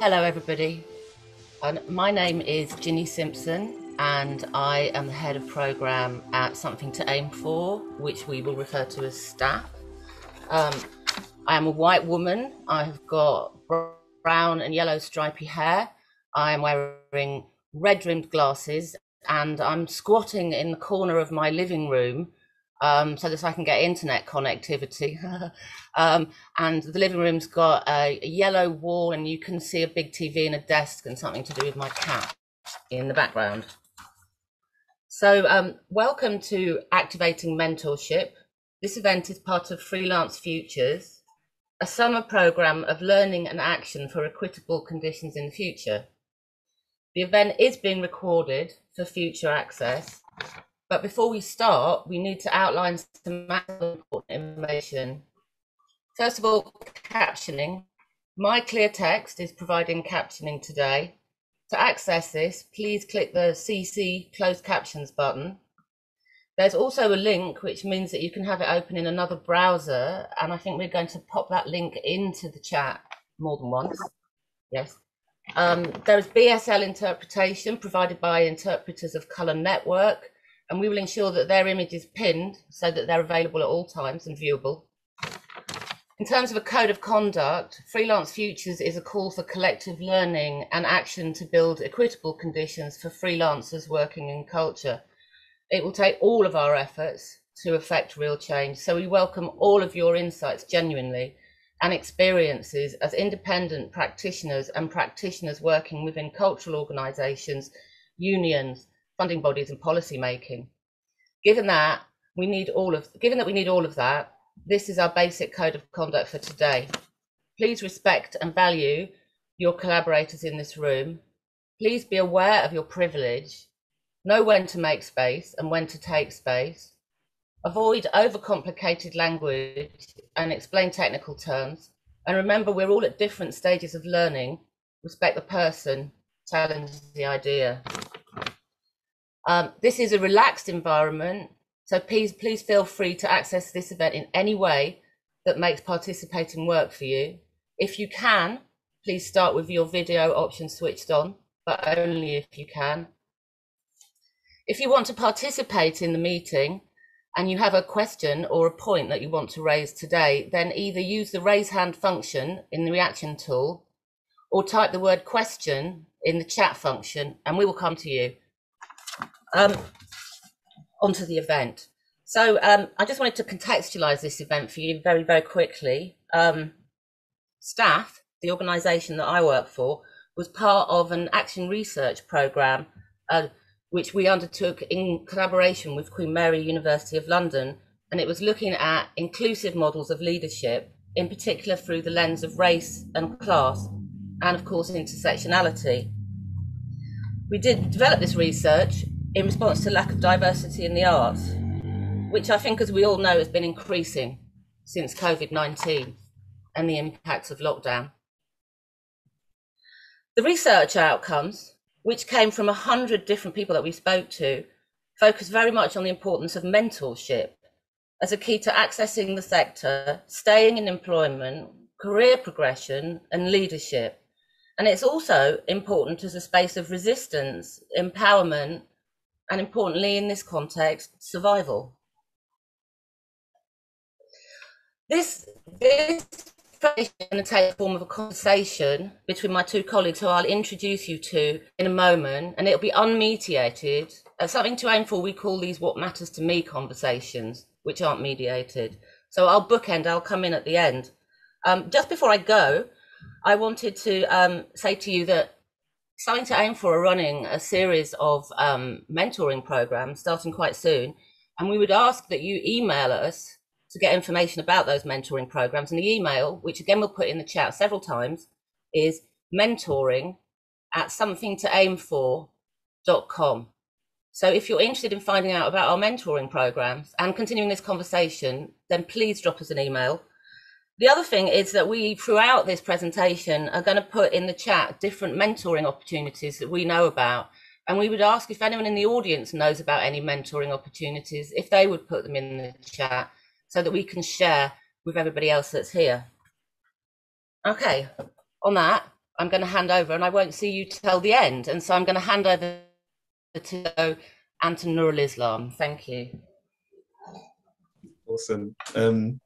Hello everybody, my name is Ginny Simpson and I am the head of programme at Something to Aim For, which we will refer to as staff. I am a white woman. I've got brown and yellow stripy hair. I am wearing red rimmed glasses and I'm squatting in the corner of my living room so that I can get internet connectivity. And the living room's got a yellow wall and you can see a big TV and a desk and something to do with my cat in the background. So welcome to Activating Mentorship. This event is part of Freelance Futures, a summer programme of learning and action for equitable conditions in the future. The event is being recorded for future access, but before we start, we need to outline some important information. First of all, captioning. My Clear Text is providing captioning today. To access this, please click the CC Closed Captions button. There's also a link, which means that you can have it open in another browser, and I think we're going to pop that link into the chat more than once. Yes. There is BSL interpretation provided by Interpreters of Colour Network, and we will ensure that their image is pinned so that they're available at all times and viewable. In terms of a code of conduct, Freelance Futures is a call for collective learning and action to build equitable conditions for freelancers working in culture. It will take all of our efforts to affect real change, so we welcome all of your insights genuinely and experiences as independent practitioners and practitioners working within cultural organisations, unions, funding bodies and policy making. Given that we need all of that, this is our basic code of conduct for today. Please respect and value your collaborators in this room. Please be aware of your privilege. Know when to make space and when to take space. Avoid overcomplicated language and explain technical terms. And remember, we're all at different stages of learning. Respect the person, challenge the idea. This is a relaxed environment, so please feel free to access this event in any way that makes participating work for you. If you can, please start with your video option switched on, but only if you can. If you want to participate in the meeting and you have a question or a point that you want to raise today, then either use the raise hand function in the reaction tool or type the word question in the chat function and we will come to you. Onto the event. So I just wanted to contextualize this event for you very, very quickly. Staff, the organisation that I work for, was part of an action research programme which we undertook in collaboration with Queen Mary University of London, and it was looking at inclusive models of leadership, in particular through the lens of race and class, and of course intersectionality. We did develop this research in response to lack of diversity in the arts, which I think, as we all know, has been increasing since COVID-19 and the impacts of lockdown. The research outcomes, which came from 100 different people that we spoke to, focus very much on the importance of mentorship as a key to accessing the sector, staying in employment, career progression and leadership. And it's also important as a space of resistance, empowerment, and importantly in this context, survival. This is going to take the form of a conversation between my two colleagues who I'll introduce you to in a moment, and it'll be unmediated. Something to aim for, we call these what matters to me conversations, which aren't mediated. So I'll bookend, I'll come in at the end. Just before I go, I wanted to say to you that Something to Aim For are running a series of mentoring programs starting quite soon, and we would ask that you email us to get information about those mentoring programs. And the email, which again we'll put in the chat several times, is mentoring@somethingtoaimfor.com. So if you're interested in finding out about our mentoring programs and continuing this conversation, then please drop us an email. The other thing is that we, throughout this presentation, are going to put in the chat different mentoring opportunities that we know about. And we would ask if anyone in the audience knows about any mentoring opportunities, if they would put them in the chat so that we can share with everybody else that's here. Okay, on that, I'm going to hand over, and I won't see you till the end. And so I'm going to hand over to and to Nurull Islam. Thank you. Awesome.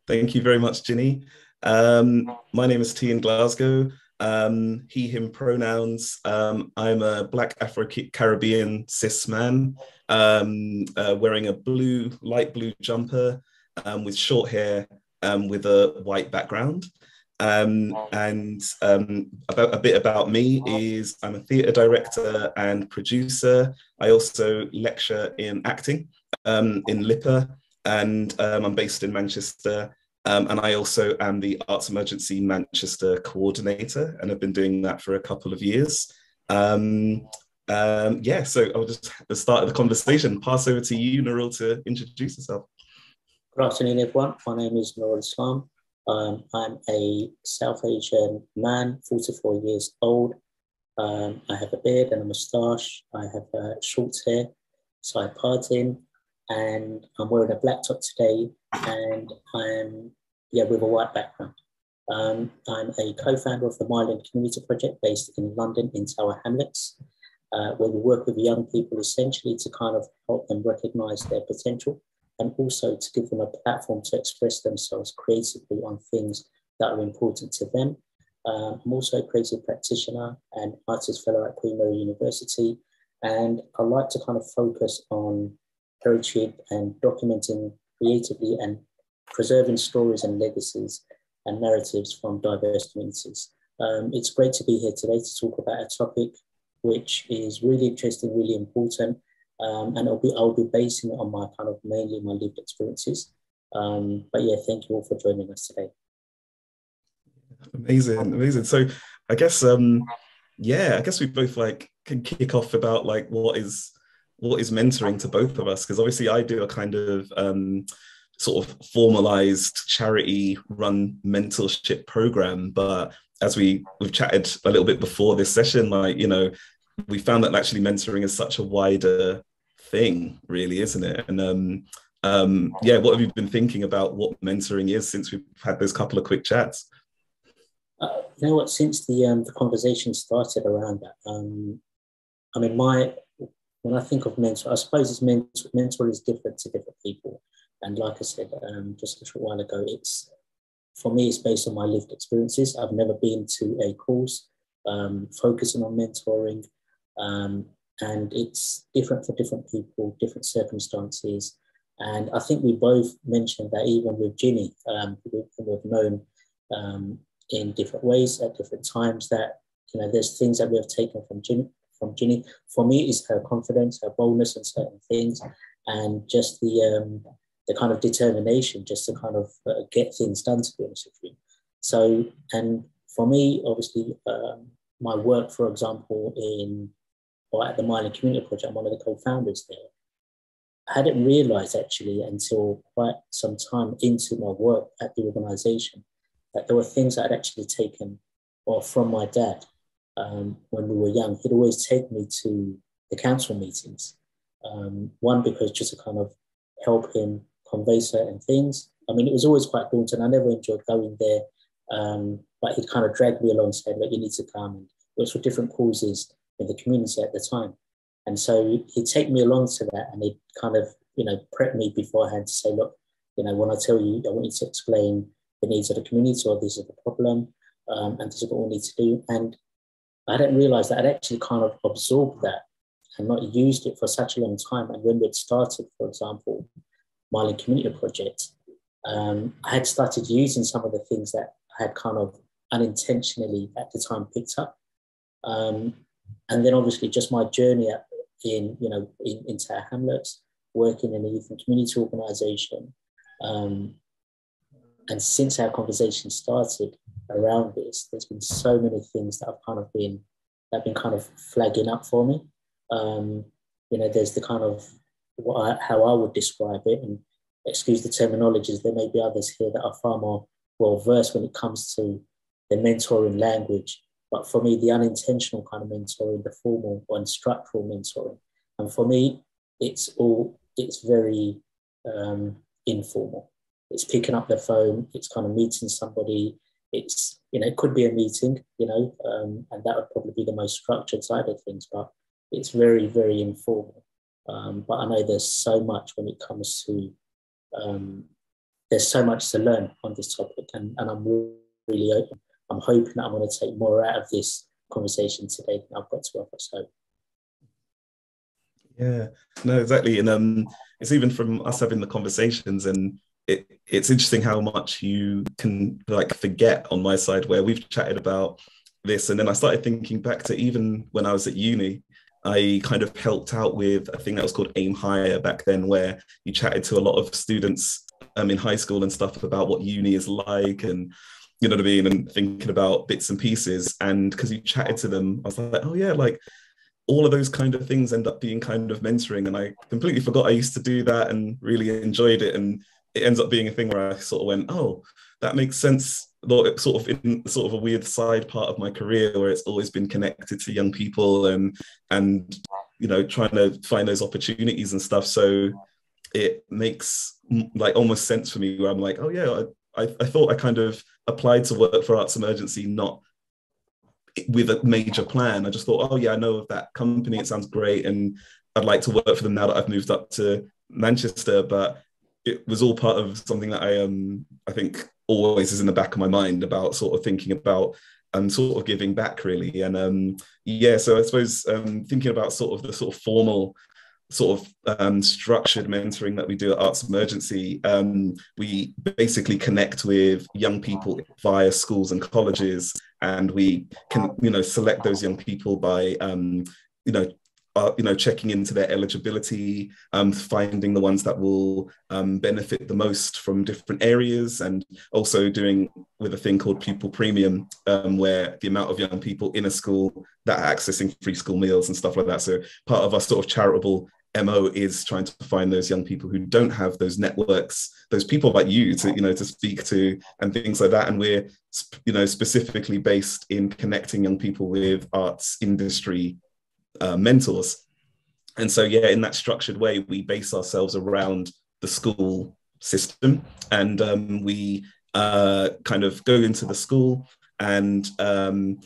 Thank you very much, Ginny. My name is Tian Glasgow. He, him pronouns. I'm a Black Afro-Caribbean cis man, wearing a light blue jumper, with short hair, with a white background. About a bit about me is I'm a theatre director and producer. I also lecture in acting, in LIPA, and I'm based in Manchester. And I also am the Arts Emergency Manchester coordinator, and I've been doing that for a couple of years. Yeah, so I'll just at the start of the conversation pass over to you, Nurull, to introduce yourself. Good afternoon, everyone. My name is Nurull Islam. I'm a South Asian man, 44 years old. I have a beard and a moustache. I have short hair, side parting, and I'm wearing a black top today, and I'm with a white background. I'm a co-founder of the Myland Community Project based in London in Tower Hamlets, where we work with young people essentially to kind of help them recognise their potential and also to give them a platform to express themselves creatively on things that are important to them. I'm also a creative practitioner and artist fellow at Queen Mary University, and I like to kind of focus on heritage and documenting creatively and preserving stories and legacies and narratives from diverse communities. It's great to be here today to talk about a topic which is really interesting, really important, and I'll be basing it on my kind of mainly my lived experiences. But yeah, thank you all for joining us today. Amazing. So I guess I guess we both can kick off about what is mentoring to both of us, because obviously I do a kind of sort of formalized charity run mentorship program, but as we've chatted a little bit before this session, we found that actually mentoring is such a wider thing, really, isn't it? And what have you been thinking about what mentoring is since we've had those couple of quick chats? You know what? Since the conversation started around that, when I think of mentor, I suppose mentor is different to different people. And like I said just a short while ago, for me, it's based on my lived experiences. I've never been to a course focusing on mentoring, and it's different for different people, different circumstances. And I think we both mentioned that even with Ginny, we've known in different ways at different times that there's things that we have taken from Ginny. For me, it's her confidence, her boldness in certain things, and just the kind of determination just to kind of get things done, to be honest with you. So, and for me, obviously, my work, for example, at the Myland Community Project, I'm one of the co-founders there. I hadn't realised actually until quite some time into my work at the organisation that there were things that I'd actually taken from my dad when we were young. He'd always take me to the council meetings. One, because just to kind of help him convey certain things. I mean, it was always quite daunting. I never enjoyed going there, but he'd kind of drag me along and said, look, you need to come. And it was for different causes in the community at the time. And so he'd take me along to that, and he'd kind of, prep me beforehand to say, look, when I tell you, I want you to explain the needs of the community, or this is the problem, and this is what we need to do. And I hadn't realised that I'd actually kind of absorbed that and not used it for such a long time. And when we'd started, for example, Myland Community Project, I had started using some of the things that I had kind of unintentionally at the time picked up. And then obviously just my journey in Tower Hamlets, working in a youth and community organisation. And since our conversation started around this, there's been so many things that have been kind of flagging up for me. There's the kind of how I would describe it, and excuse the terminologies, there may be others here that are far more well-versed when it comes to the mentoring language. But for me, the unintentional kind of mentoring, the formal or structural mentoring. And for me, it's very informal. It's picking up the phone, it's kind of meeting somebody, it's, it could be a meeting, and that would probably be the most structured side of things, but it's very, very informal. But I know there's so much when it comes to, there's so much to learn on this topic, and I'm really open. I'm hoping that I'm going to take more out of this conversation today than I've got to offer. So, yeah, no, exactly. And it's even from us having the conversations, and it's interesting how much you can like forget on my side, where we've chatted about this. And then I started thinking back to even when I was at uni, I kind of helped out with a thing that was called Aim Higher back then, where you chatted to a lot of students in high school and stuff about what uni is like, and you know what I mean, and thinking about bits and pieces. And because you chatted to them, I was like, oh yeah, like all of those kind of things end up being kind of mentoring. And I completely forgot I used to do that and really enjoyed it. And it ends up being a thing where I sort of went, oh, that makes sense. Sort of in sort of a weird side part of my career where it's always been connected to young people and trying to find those opportunities and stuff. So it makes like almost sense for me, where I'm like, oh yeah, I thought I kind of applied to work for Arts Emergency not with a major plan. I just thought, oh yeah, I know of that company, it sounds great, and I'd like to work for them now that I've moved up to Manchester. But it was all part of something that I think always is in the back of my mind, about sort of thinking about sort of giving back, really. And so I suppose thinking about sort of the sort of formal sort of structured mentoring that we do at Arts Emergency, we basically connect with young people via schools and colleges, and we can select those young people by checking into their eligibility, finding the ones that will benefit the most from different areas, and also doing with a thing called pupil premium, where the amount of young people in a school that are accessing free school meals and stuff like that. So part of our sort of charitable MO is trying to find those young people who don't have those networks, those people like you to speak to and things like that. And we're specifically based in connecting young people with arts industry mentors. And so in that structured way, we base ourselves around the school system, and we kind of go into the school and do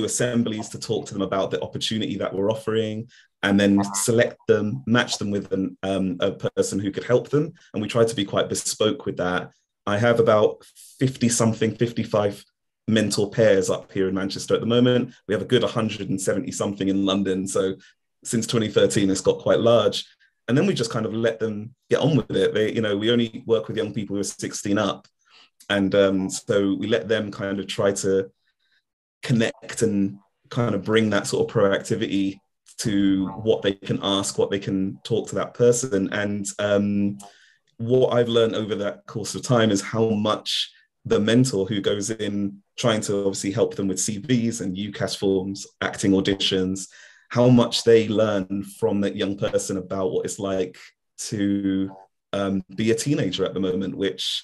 assemblies to talk to them about the opportunity that we're offering, and then select them, match them with a person who could help them. And we try to be quite bespoke with that. I have about 55 mentor pairs up here in Manchester at the moment. We have a good 170 something in London. So since 2013, it's got quite large. And then we just kind of let them get on with it. We only work with young people who are 16 up. And so we let them kind of try to connect and kind of bring that sort of proactivity to what they can ask, what they can talk to that person. And what I've learned over that course of time is how much the mentor who goes in trying to obviously help them with CVs and UCAS forms, acting auditions, how much they learn from that young person about what it's like to be a teenager at the moment, which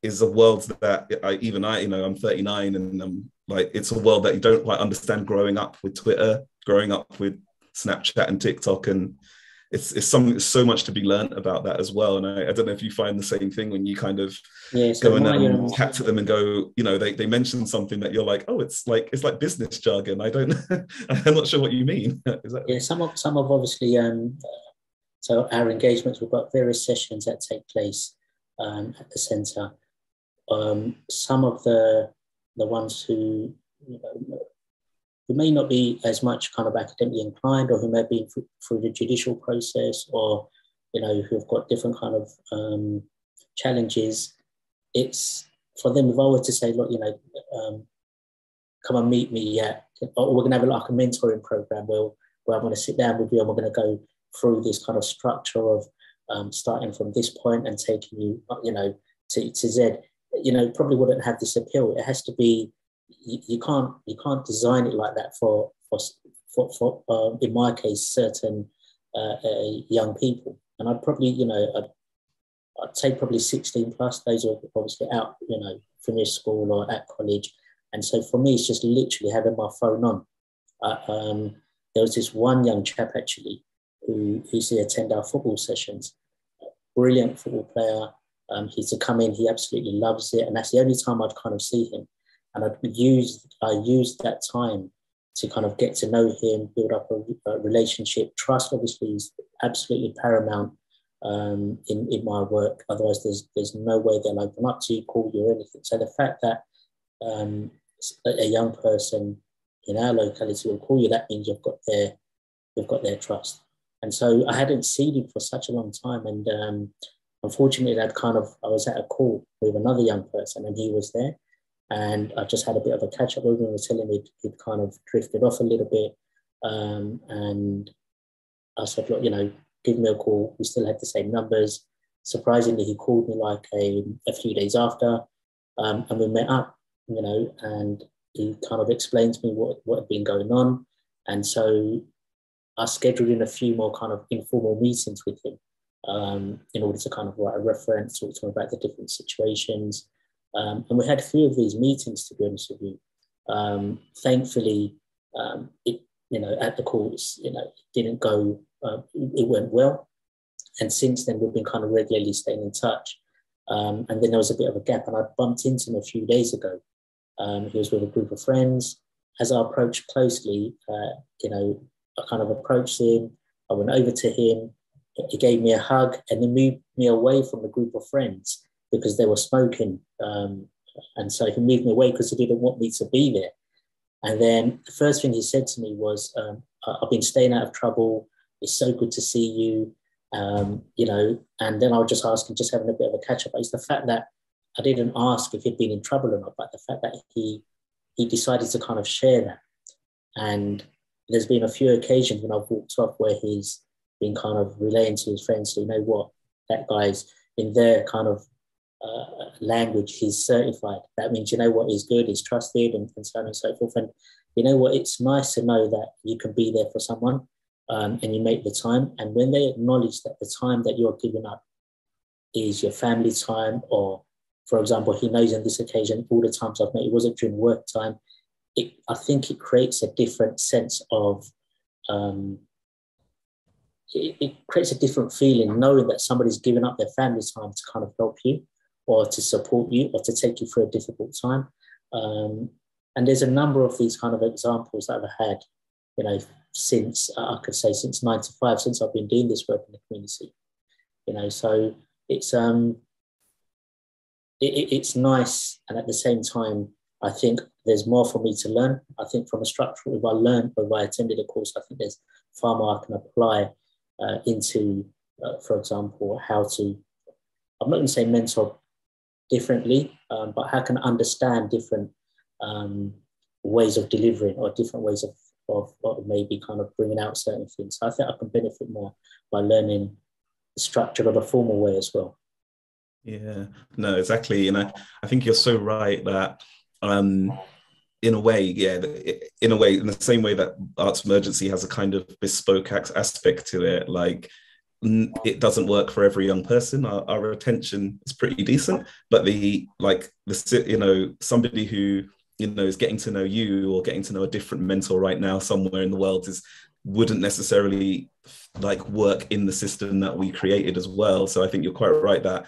is a world that I'm 39, and I'm like, it's a world that you don't quite understand growing up with Twitter, growing up with Snapchat and TikTok, and it's so much to be learned about that as well. And I don't know if you find the same thing when you kind of go and chat to them and go, they mention something that you're like, oh, it's like business jargon. I'm not sure what you mean. Some of obviously so our engagements, we've got various sessions that take place at the centre. Some of the ones who who may not be as much kind of academically inclined, or who may have been through the judicial process, or who've got different kind of challenges. It's for them, if I were to say, look, come and meet me or we're going to have like a mentoring program where I'm going to sit down with you and we're going to go through this kind of structure of starting from this point and taking you, to Z. Probably wouldn't have this appeal. It has to be. You can't design it like that for in my case, certain young people. And I'd probably, I'd say probably 16 plus. Those are obviously out, finished school or at college. And so for me, it's just literally having my phone on. There was this one young chap actually who used to attend our football sessions. Brilliant football player. He to come in, he absolutely loves it, and that's the only time I'd kind of see him. And I used that time to kind of get to know him, build up a relationship. Trust obviously is absolutely paramount in my work. Otherwise, there's no way they'll open up to you, call you, or anything. So the fact that a young person in our locality will call you, that means you've got their trust. And so I hadn't seen him for such a long time, and unfortunately, I was at a call with another young person, and he was there. And I just had a bit of a catch up with him. I was telling him he'd kind of drifted off a little bit. And I said, look, give me a call. We still had the same numbers. Surprisingly, he called me like a few days after, and we met up, and he kind of explained to me what had been going on. And so I scheduled in a few more kind of informal meetings with him in order to kind of write a reference, talk to him about the different situations. And we had a few of these meetings, to be honest with you. Thankfully, at the courts, it didn't go, it went well. And since then, we've been kind of regularly staying in touch. And then there was a bit of a gap, and I bumped into him a few days ago. He was with a group of friends. As I approached closely, I kind of approached him. I went over to him. He gave me a hug and then moved me away from the group of friends because they were smoking. And so he moved me away because he didn't want me to be there. And then the first thing he said to me was, I've been staying out of trouble. It's so good to see you. And then I would just ask him, just having a bit of a catch up. It's the fact that I didn't ask if he'd been in trouble or not, but the fact that he decided to kind of share that. And there's been a few occasions when I've walked off where he's been kind of relaying to his friends, so, what, that guy's in their kind of language, he's certified. That means, what, he's good, he's trusted, and so on and so forth. And what, it's nice to know that you can be there for someone and you make the time. And when they acknowledge that the time that you're giving up is your family time, or, for example, he knows on this occasion, all the times I've met, it wasn't during work time. I think it creates a different sense of, it creates a different feeling knowing that somebody's given up their family time to kind of help you or to support you or to take you through a difficult time. And there's a number of these kind of examples that I've had, since, I could say since 9 to 5, since I've been doing this work in the community. So it's nice, and at the same time, I think there's more for me to learn. I think from a structural, if I learned or if I attended a course, I think there's far more I can apply into, for example, how to, I'm not going to say mentor differently, but how can I understand different ways of delivering or different ways of maybe kind of bringing out certain things. So I think I can benefit more by learning the structure of a formal way as well. Yeah, no, exactly. And I think you're so right that in a way, in the same way that Arts Emergency has a kind of bespoke aspect to it, like it doesn't work for every young person. Our retention is pretty decent, but somebody who is getting to know you or getting to know a different mentor right now somewhere in the world wouldn't necessarily work in the system that we created as well. So I think you're quite right that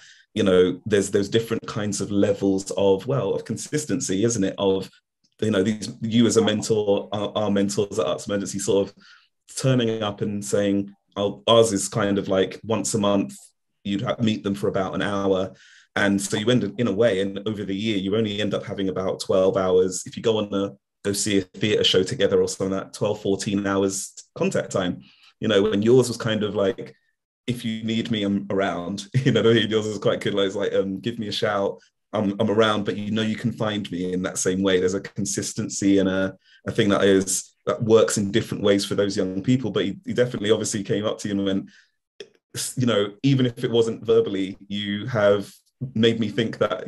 there's those different kinds of levels of consistency, isn't it? Of you as a mentor, our mentors at Arts Emergency, sort of turning up and saying, ours is kind of like once a month, you'd meet them for about an hour. And so you end up, in a way, and over the year, you only end up having about 12 hours. If you go see a theatre show together or something, like 12, 14 hours contact time, when yours was kind of like, if you need me, I'm around. Yours is quite good. It's like, give me a shout. I'm around, but you can find me in that same way. There's a consistency and a thing that works in different ways for those young people. But he definitely obviously came up to you and went, even if it wasn't verbally, you have made me think that,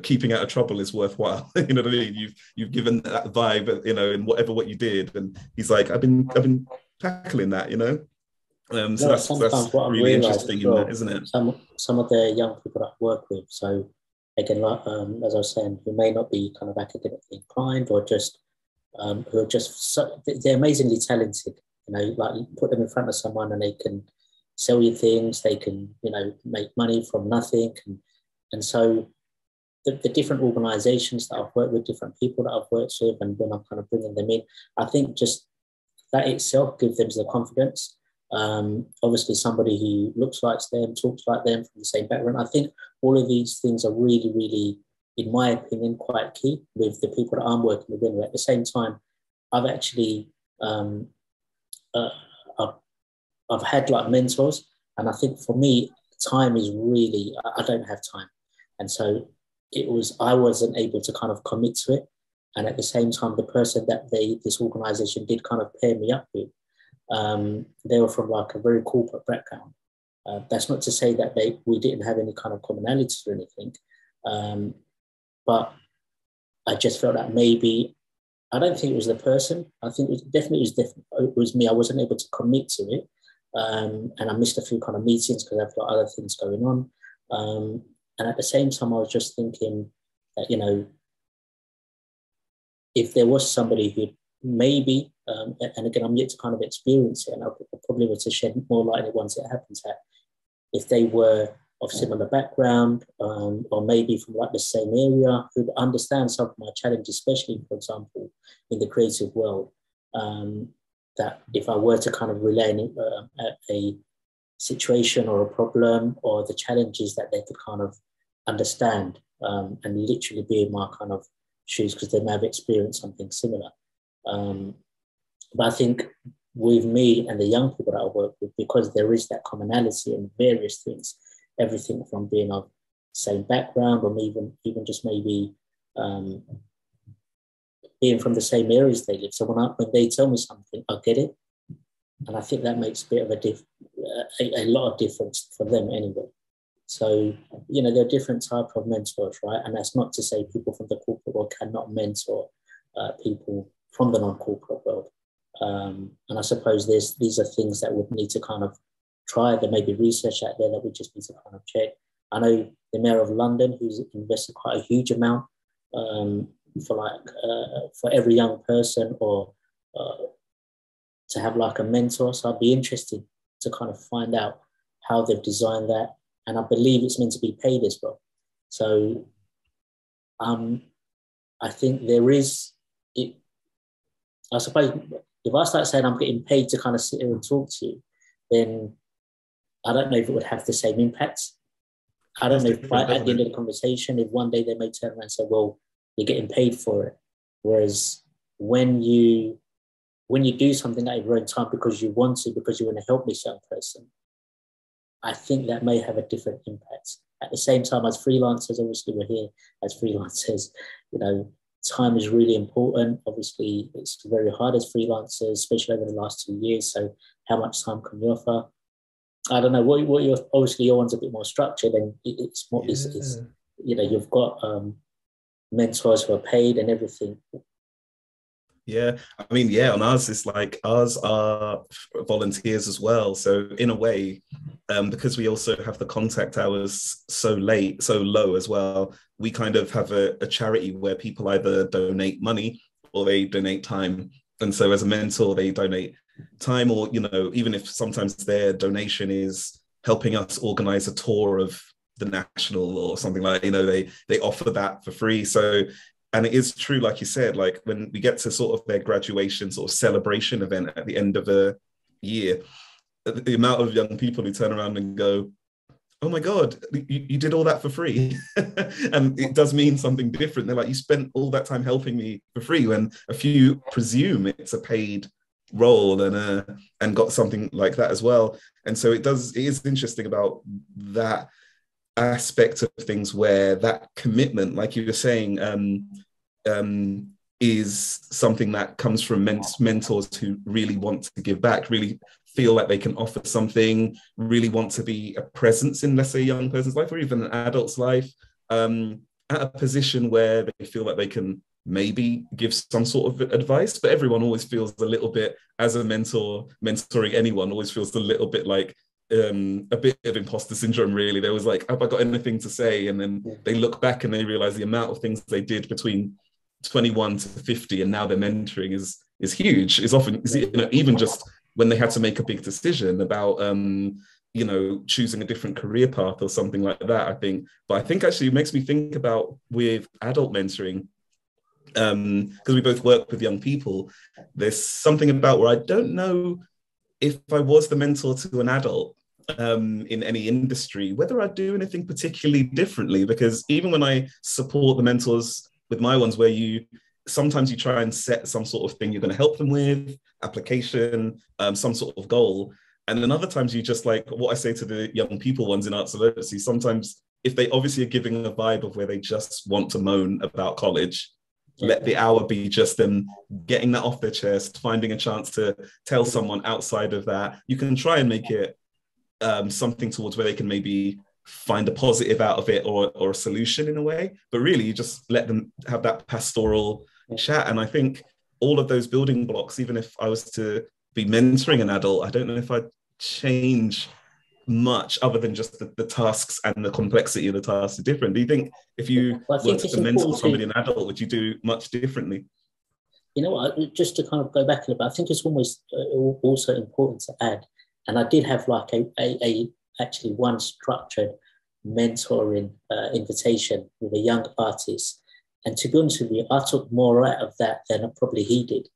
keeping out of trouble is worthwhile. You know what I mean? You've given that vibe, in what you did. And he's like, I've been tackling that, So that's really interesting, isn't it? Some of the young people that I work with. So again, as I was saying, who may not be kind of academically inclined or just who are just they're amazingly talented. Put them in front of someone and they can sell you things, they can, make money from nothing. And so the different organizations that I've worked with, different people that I've worked with, and when I'm kind of bringing them in, I think just that itself gives them the confidence. Obviously, somebody who looks like them, talks like them, from the same background. I think all of these things are really, really, in my opinion, quite key with the people that I'm working with. Anyway, at the same time, I've actually I've had like mentors, and I think for me, time is really, I don't have time, and so I wasn't able to kind of commit to it. And at the same time, the person that this organization did kind of pair me up with, they were from like a very corporate background. That's not to say that we didn't have any kind of commonalities or anything, but I just felt that maybe, I don't think it was the person. I think it was me. I wasn't able to commit to it, and I missed a few kind of meetings because I've got other things going on. And at the same time, I was just thinking that, if there was somebody who maybe, and again, I'm yet to kind of experience it, and I'll probably able to shed more light on it once it happens, that if they were of similar background, or maybe from like the same area, who understand some of my challenges, especially, for example, in the creative world, that if I were to kind of relay a situation or a problem or the challenges, that they could kind of understand, and literally be in my kind of shoes, because they may have experienced something similar. But I think with me and the young people that I work with, because there is that commonality in various things, everything from being of same background, or even just maybe being from the same areas they live. So when they tell me something, I get it, and I think that makes a bit of a lot of difference for them anyway. So, there are different types of mentors, right? And that's not to say people from the corporate world cannot mentor people from the non-corporate world. And I suppose these are things that would need to kind of try. There may be research out there that we just need to kind of check. I know the Mayor of London, who's invested quite a huge amount for every young person, or to have like a mentor. So I'd be interested to kind of find out how they've designed that. And I believe it's meant to be paid as well. So I think there is, I suppose, if I start saying I'm getting paid to kind of sit here and talk to you, then I don't know if it would have the same impact. I don't know if at the end of the conversation, if one day they may turn around and say, well, you're getting paid for it. Whereas when you do something at your own time because you want to help this young person, I think that may have a different impact. At the same time, as freelancers, obviously we're here as freelancers, time is really important. Obviously, it's very hard as freelancers, especially over the last 2 years. So how much time can you offer? I don't know. What you're, obviously your one's a bit more structured, and it's more, you've got mentors who are paid and everything. Yeah, I mean, on ours, it's like ours are volunteers as well. So in a way, because we also have the contact hours so low as well, we kind of have a charity where people either donate money or they donate time. And so as a mentor, they donate time, or, even if sometimes their donation is helping us organize a tour of the National or something like, they offer that for free. So, and it is true, like you said, like when we get to sort of their graduation sort of celebration event at the end of a year, the amount of young people who turn around and go, oh my God, you did all that for free. And it does mean something different. They're like, you spent all that time helping me for free, when a few presume it's a paid role and got something like that as well. And so it is interesting about that aspect of things, where that commitment, like you were saying, is something that comes from mentors who really want to give back, really feel like they can offer something, really want to be a presence in, let's say, a young person's life or even an adult's life, at a position where they feel like they can maybe give some sort of advice. But everyone always feels a little bit, as a mentor, mentoring anyone always feels a little bit like a bit of imposter syndrome, really. They was like, have I got anything to say? And then they look back and they realize the amount of things they did between 21 to 50 and now they're mentoring is huge. Is often, even just when they had to make a big decision about you know, choosing a different career path or something like that, I think. But I think actually it makes me think about with adult mentoring, because we both work with young people, there's something about where I don't know if I was the mentor to an adult in any industry, whether I'd do anything particularly differently, because even when I support the mentors with my ones, where sometimes you try and set some sort of thing you're going to help them with, application, some sort of goal. And then other times you just, like what I say to the young people ones in arts and literacy, sometimes if they obviously are giving a vibe of where they just want to moan about college, let the hour be just them getting that off their chest, finding a chance to tell someone outside of that. You can try and make it something towards where they can maybe find a positive out of it, or a solution in a way. But really, you just let them have that pastoral chat. And I think all of those building blocks, even if I was to be mentoring an adult, I don't know if I'd change much other than just the tasks and the complexity of the tasks are different. Do you think if you were to mentor somebody, an adult, would you do much differently? You know what, just to kind of go back a little bit, I think it's almost also important to add, and I did have like a actually one structured mentoring invitation with a young artist. And to be honest with you, I took more out of that than probably he did.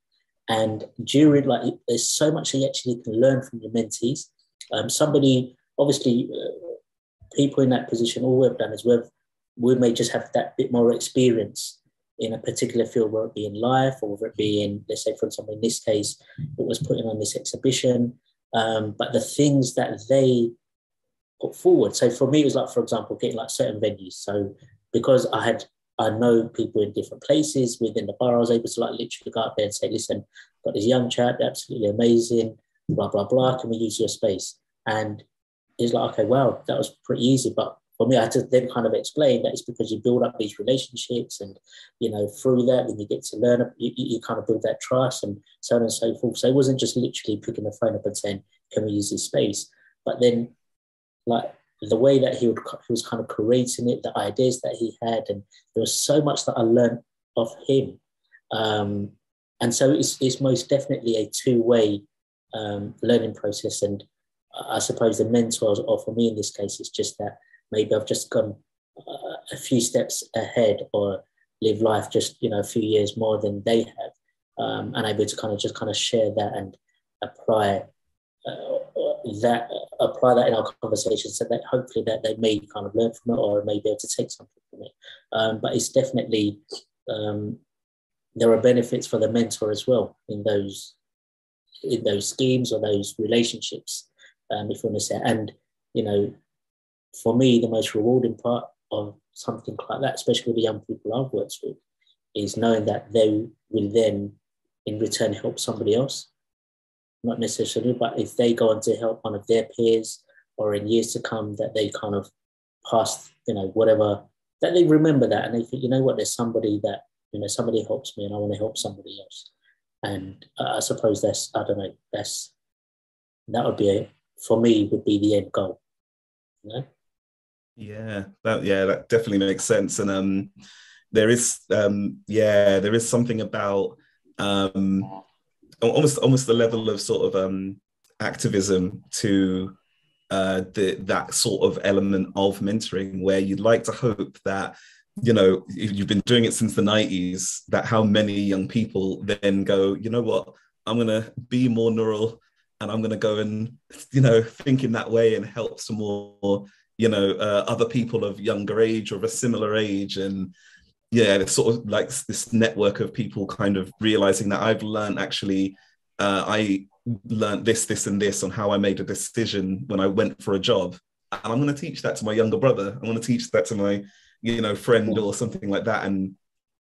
And during, like, there's so much that you actually can learn from your mentees. Somebody, obviously, people in that position, all we've done is we may just have that bit more experience in a particular field, whether it be in life or whether it be in, let's say, for example, in this case, it was putting on this exhibition. But the things that they put forward. So for me, it was like, for example, getting like certain venues. So because I know people in different places within the borough, I was able to like literally go out there and say, listen, got this young chap, absolutely amazing, blah, blah, blah. Can we use your space? And it's like, okay, wow, that was pretty easy. But for me, I had to then kind of explain that it's because you build up these relationships, and, you know, through that, then you get to learn, you kind of build that trust and so on and so forth. So it wasn't just literally picking the phone up and saying, can we use this space? But then, like, the way that he was kind of creating it, the ideas that he had, and there was so much that I learned of him. And so it's most definitely a two-way learning process. And I suppose the mentors, or for me in this case, it's just that maybe I've just gone a few steps ahead, or live life just, you know, a few years more than they have, and able to kind of share that and apply that in our conversations, so that hopefully that they may kind of learn from it, or may be able to take something from it. But it's definitely, there are benefits for the mentor as well in those schemes or those relationships, if you want to say. And, you know, for me, the most rewarding part of something like that, especially with the young people I've worked with, is knowing that they will then in return help somebody else. Not necessarily, but if they go on to help one of their peers, or in years to come, that they kind of pass, you know, whatever, that they remember that, and they think, you know what, there's somebody that, you know, somebody helps me and I want to help somebody else. And I suppose that's, I don't know, that would be, for me, would be the end goal, you know? Yeah, that definitely makes sense. And there is something about almost the level of sort of activism to that sort of element of mentoring, where you'd like to hope that, you know, if you've been doing it since the 90s, that how many young people then go, you know what, I'm going to be more Nurull, and I'm going to go and, you know, think in that way and help some more, you know, other people of younger age or of a similar age. And yeah, it's sort of like this network of people kind of realizing that I've learned actually, I learned this and this on how I made a decision when I went for a job. And I'm going to teach that to my younger brother. I'm going to teach that to my, you know, friend or something like that. And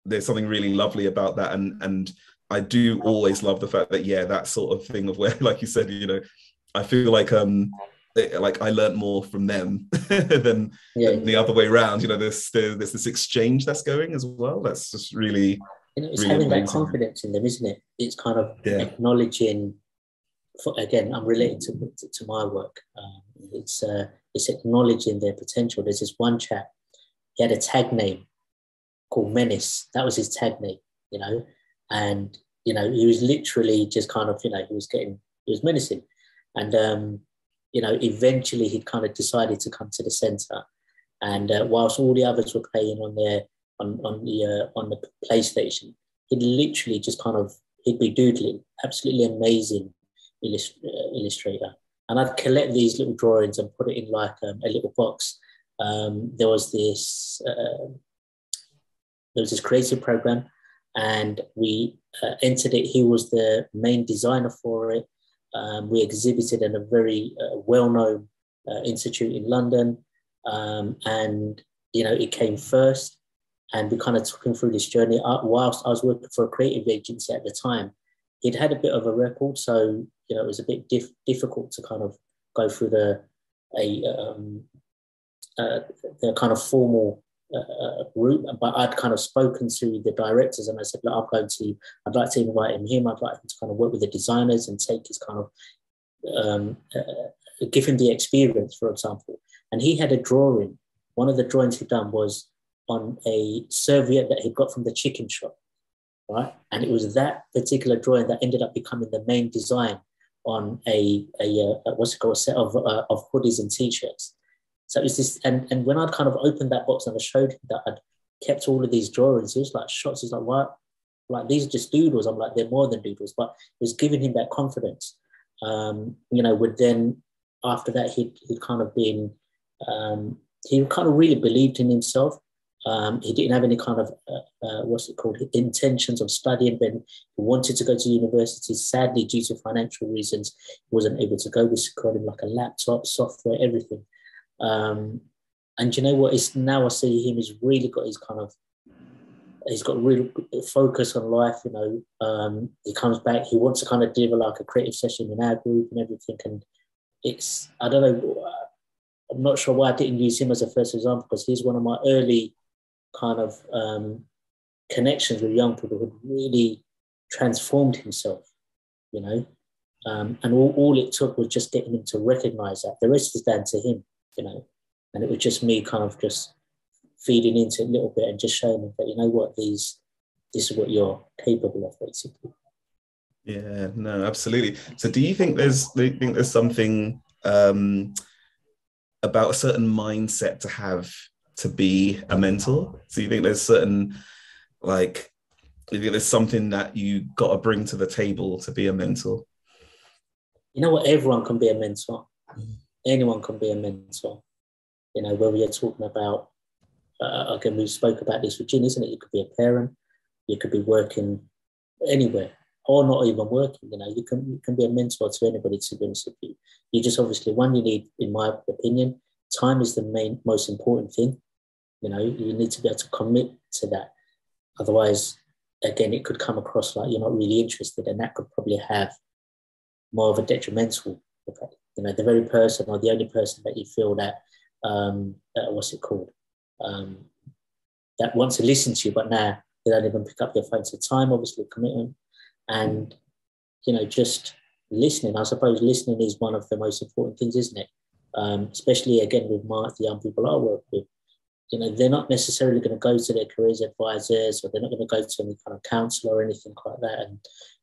there's something really lovely about that. And I do always love the fact that, yeah, that sort of thing of where, like you said, you know, I feel like I learned more from them than the other way around. You know, there's this exchange that's going as well. That's just really, it's really having amazing. That confidence in them, isn't it? It's kind of acknowledging. Again, I'm related to my work. It's acknowledging their potential. There's this one chap. He had a tag name called Menace. That was his tag name, you know. And, you know, he was literally just kind of, you know, he was menacing. And eventually he'd kind of decided to come to the centre. And whilst all the others were playing on the PlayStation, he'd literally just he'd be doodling. Absolutely amazing illustrator. And I'd collect these little drawings and put it in like a little box. There was this creative program, and we entered it. He was the main designer for it. We exhibited in a very well-known institute in London, and it came first. And we kind of took him through this journey. Whilst I was working for a creative agency at the time, he'd had a bit of a record, so it was a bit difficult to kind of go through the kind of formal route. But I'd kind of spoken to the directors, and I said, look, I'd like to invite him. I'd like him to kind of work with the designers and take his kind of give him the experience, for example. And he had a drawing. One of the drawings he'd done was on a serviette that he'd got from the chicken shop, right? And it was that particular drawing that ended up becoming the main design on a set of hoodies and t-shirts. So it was this, and when I'd kind of opened that box and I showed him that I'd kept all of these drawings, he was like shocked. He's like, what? Like, these are just doodles. I'm like, they're more than doodles, but it was giving him that confidence. Would then, after that, he'd kind of been, he kind of really believed in himself. He didn't have any kind of, intentions of studying, but he wanted to go to university. Sadly, due to financial reasons, he wasn't able to go. We secured him like a laptop, software, everything. And you know what? Now I see him, he's really got he's got real focus on life. He comes back, he wants to kind of deliver like a creative session in our group and everything. And I don't know, I'm not sure why I didn't use him as a first example, because he's one of my early kind of connections with young people who really transformed himself, and all it took was just getting him to recognize that. The rest is down to him, and it was just me kind of just feeding into it a little bit and just showing him that, what, this is what you're capable of, basically. Yeah, no, absolutely. So do you think there's something about a certain mindset to have to be a mentor? So you think there's something that you got to bring to the table to be a mentor? You know what? Everyone can be a mentor. Anyone can be a mentor. Whether you're talking about, again, we spoke about this with Jin, isn't it? You could be a parent, you could be working anywhere, or not even working. You can be a mentor to anybody, to be honest with you. You just obviously, you need, in my opinion, time is the most important thing. You need to be able to commit to that. Otherwise, again, it could come across like you're not really interested, and that could probably have more of a detrimental effect. The very person or the only person that you feel that, that wants to listen to you, but now they don't even pick up your phone. So time, obviously, commitment, and, just listening. I suppose listening is one of the most important things, isn't it? Especially, again, with the young people I work with. They're not necessarily going to go to their careers advisors, or they're not going to go to any kind of counsellor or anything like that.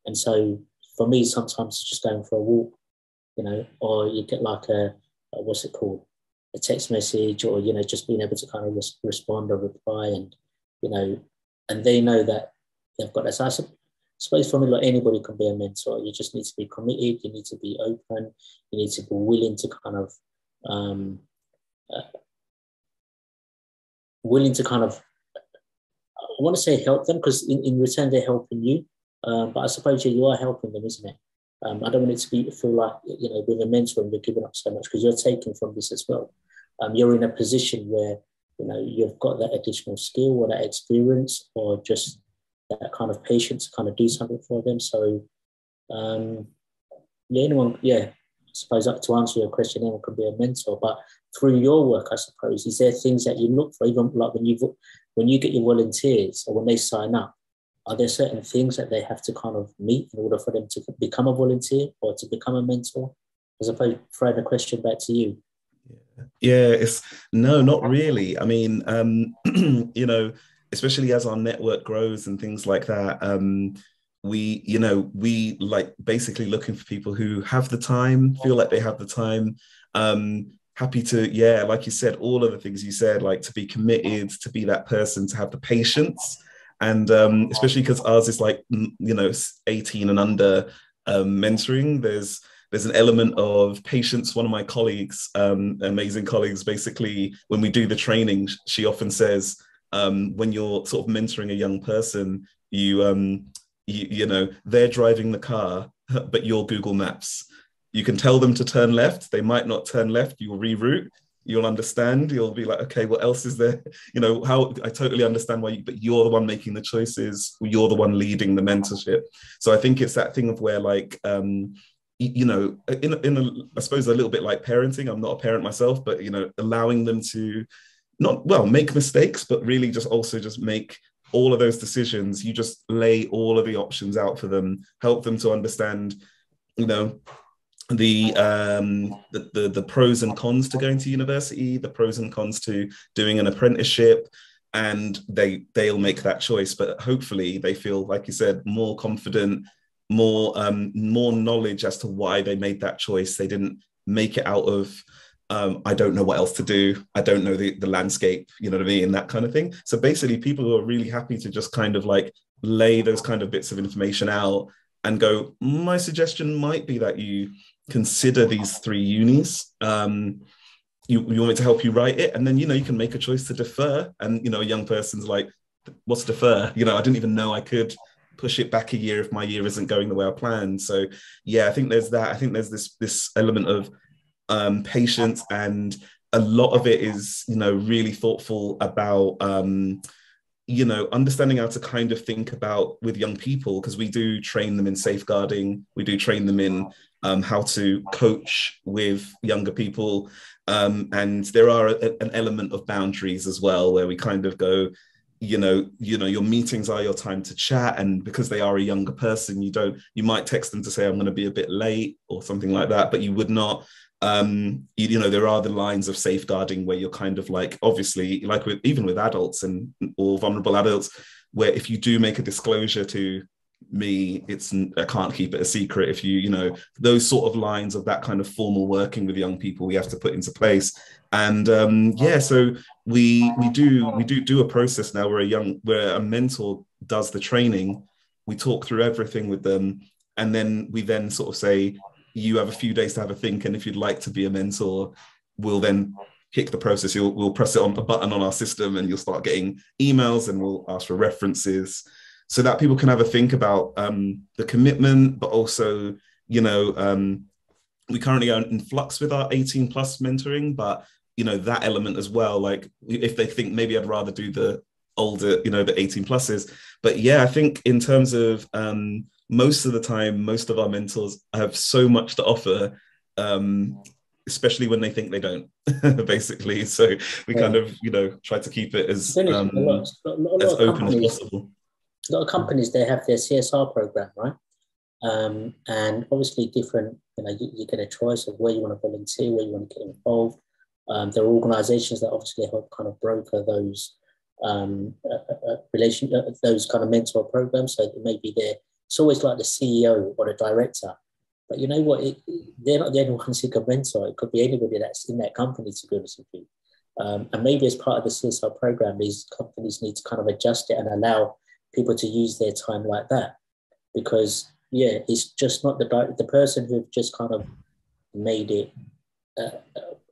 And so for me, sometimes it's just going for a walk, or you get like a text message, or, just being able to kind of respond or reply, and, and they know that they've got that. So I suppose for me, like, anybody can be a mentor. You just need to be committed. You need to be open. You need to be willing to kind of, I want to say help them, because in return they're helping you. But I suppose you are helping them, isn't it? I don't want it to feel like, with a mentor and you're giving up so much, because you're taking from this as well. You're in a position where, you've got that additional skill or that experience, or just that kind of patience to kind of do something for them. So, I suppose to answer your question, anyone can be a mentor. But through your work, I suppose, is there things that you look for, even like when you get your volunteers or when they sign up? Are there certain things that they have to kind of meet in order for them to become a volunteer or to become a mentor? I suppose, throwing the question back to you. Yeah, no, not really. I mean, especially as our network grows and things like that, we like basically looking for people who have the time, feel like they have the time, happy to, yeah, like you said, all of the things you said, like to be committed, to be that person, to have the patience. And especially because ours is like, 18 and under mentoring, there's an element of patience. One of my colleagues, amazing colleagues, basically, when we do the training, she often says, when you're sort of mentoring a young person, they're driving the car, but you're Google Maps. You can tell them to turn left. They might not turn left. You'll reroute. You'll understand. You'll be like, okay, what else is there? How I totally understand why, but you're the one making the choices. You're the one leading the mentorship. So I think it's that thing of where like, I suppose a little bit like parenting. I'm not a parent myself, but allowing them to make mistakes, but really just make all of those decisions. You just lay all of the options out for them, help them to understand, the pros and cons to going to university, the pros and cons to doing an apprenticeship, and they'll make that choice. But hopefully they feel, like you said, more confident, more knowledge as to why they made that choice. They didn't make it out of I don't know what else to do. I don't know the landscape, you know what I mean? That kind of thing. So basically people who are really happy to just kind of like lay those kind of bits of information out and go, my suggestion might be that you consider these 3 unis. You want me to help you write it? And then, you can make a choice to defer. And, a young person's like, what's defer? I didn't even know I could push it back a year if my year isn't going the way I planned. So yeah, I think there's that. I think there's this element of patience, and a lot of it is really thoughtful about understanding how to kind of think about with young people, because we do train them in safeguarding, we do train them in how to coach with younger people, and there are an element of boundaries as well, where we kind of go, your meetings are your time to chat, and because they are a younger person, you might text them to say, I'm going to be a bit late or something like that, but you would not. There are the lines of safeguarding where you're kind of like, obviously, like even with adults or vulnerable adults, where if you do make a disclosure to me, I can't keep it a secret. If those sort of lines of that kind of formal working with young people, we have to put into place. And so we do a process now where a mentor does the training. We talk through everything with them, and then we then sort of say, you have a few days to have a think, and if you'd like to be a mentor, we'll then kick the process. We'll press it on a button on our system, and you'll start getting emails, and we'll ask for references, so that people can have a think about the commitment, but also, we currently are in flux with our 18 plus mentoring, but that element as well, like if they think maybe I'd rather do the older, the 18 pluses. But yeah, I think in terms of most of the time, most of our mentors have so much to offer, especially when they think they don't, basically. So we kind of, try to keep it as open as possible. A lot of companies, they have their CSR program, right? And obviously different, you get a choice of where you want to volunteer, where you want to get involved. There are organizations that obviously help kind of broker those those kind of mentor programs. So maybe it's always like the CEO or the director, but you know what? They're not the only ones who can mentor. It could be anybody that's in that company, to be honest with you. And maybe as part of the CSR program, these companies need to kind of adjust it and allow people to use their time like that, because it's just not the person who've just kind of made it.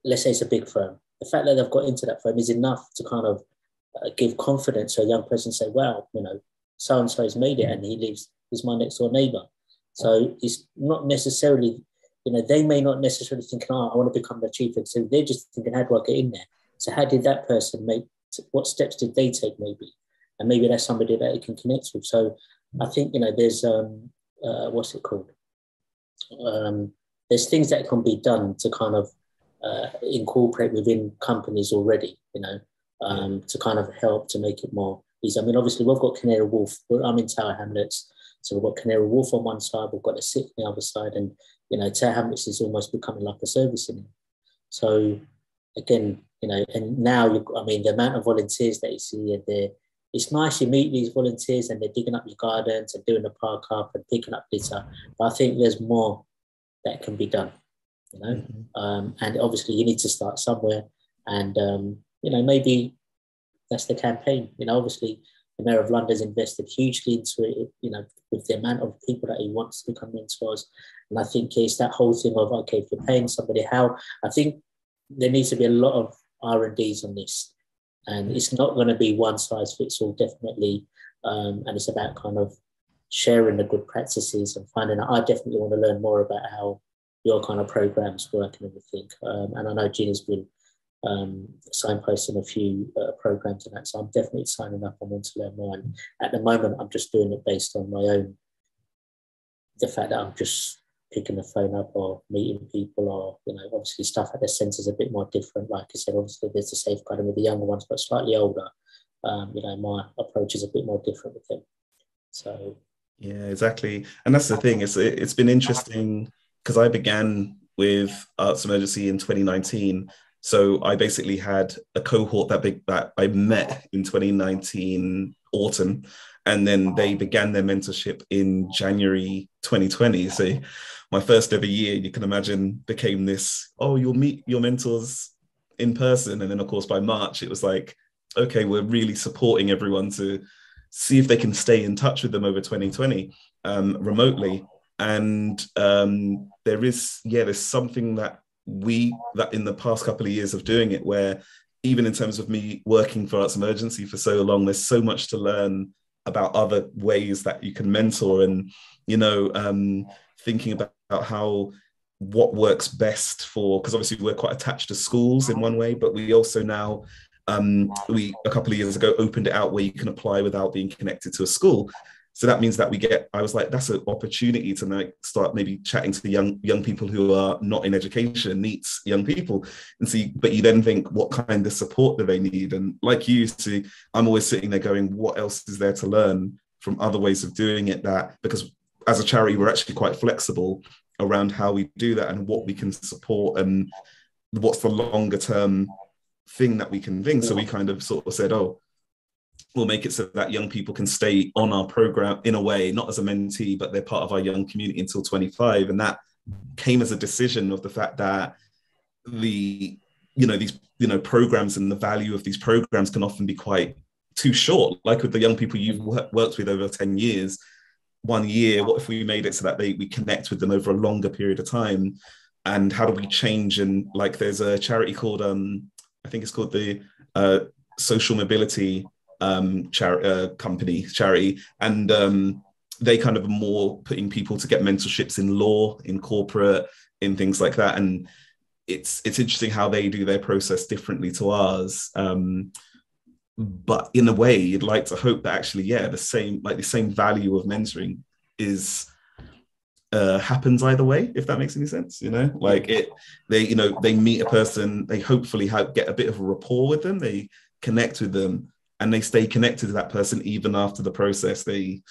Let's say it's a big firm. The fact that they've got into that firm is enough to kind of give confidence to a young person. Say, wow, so and so has made it, and he's my next door neighbor. So it's not necessarily, they may not necessarily think, I want to become the chief executive. They're just thinking, how do I get in there? So how did that person what steps did they take maybe? And maybe that's somebody that you can connect with. So I think, there's, what's it called? There's things that can be done to kind of incorporate within companies already, to kind of help to make it more easy. I mean, obviously we've got Canary Wharf. I'm in Tower Hamlets. So we've got Canary Wharf on one side, we've got the city on the other side, and Tower Hamlets is almost becoming like a service in it. So again, and now the amount of volunteers that you see, and it's nice you meet these volunteers and they're digging up your gardens and doing the park up and picking up litter. But I think there's more that can be done, you know. And obviously you need to start somewhere. And, you know, maybe that's the campaign. You know, obviously the Mayor of London's invested hugely into it, you know, with the amount of people that he wants to become mentors. And I think it's that whole thing of, okay, if you're paying somebody, how, I think there needs to be a lot of R&Ds on this. And it's not going to be one size fits all, definitely. And it's about kind of sharing the good practices and finding out. I definitely want to learn more about how your kind of programs work and everything. And I know Gina's been signposting a few programs and that, so I'm definitely signing up. I want to learn more. And at the moment, I'm just doing it based on my own, the fact that I'm just picking the phone up or meeting people, or, you know, obviously stuff at the centre is a bit more different. Like I said, obviously there's the safeguarding with the younger ones, but slightly older. You know, my approach is a bit more different with them. So yeah, exactly. And that's the thing. It's been interesting because I began with Arts Emergency in 2019. So I basically had a cohort that I met in 2019 autumn, and then they began their mentorship in January 2020. So my first ever year, you can imagine, became this, oh, you'll meet your mentors in person. And then of course by March, it was like, okay, we're really supporting everyone to see if they can stay in touch with them over 2020 remotely. And there's something that in the past couple of years of doing it, where even in terms of me working for Arts Emergency for so long, there's so much to learn about other ways that you can mentor, and, you know, thinking about what works best for, because obviously we're quite attached to schools in one way, but we also now we a couple of years ago opened it out where you can apply without being connected to a school. So that means that I was like, that's an opportunity to like start maybe chatting to the young people who are not in education, needs young people, and see, but you then think, what kind of support do they need? And like you see, I'm always sitting there going, what else is there to learn from other ways of doing it? That, because as a charity, we're actually quite flexible around how we do that and what we can support and what's the longer term thing that we can think. So we kind of sort of said, oh, we'll make it so that young people can stay on our program in a way, not as a mentee, but they're part of our young community until 25. And that came as a decision of the fact that these programs and the value of these programs can often be quite too short. Like with the young people you've worked with over 10 years, 1 year, what if we made it so that we connect with them over a longer period of time? And how do we change? And like, there's a charity called, I think it's called the Social Mobility charity, and they kind of are more putting people to get mentorships in law, in corporate, in things like that. And it's interesting how they do their process differently to ours. But in a way, you'd like to hope that actually, the same value of mentoring is happens either way, if that makes any sense. You know, like they meet a person, they hopefully get a bit of a rapport with them, they connect with them, and they stay connected to that person even after the process. They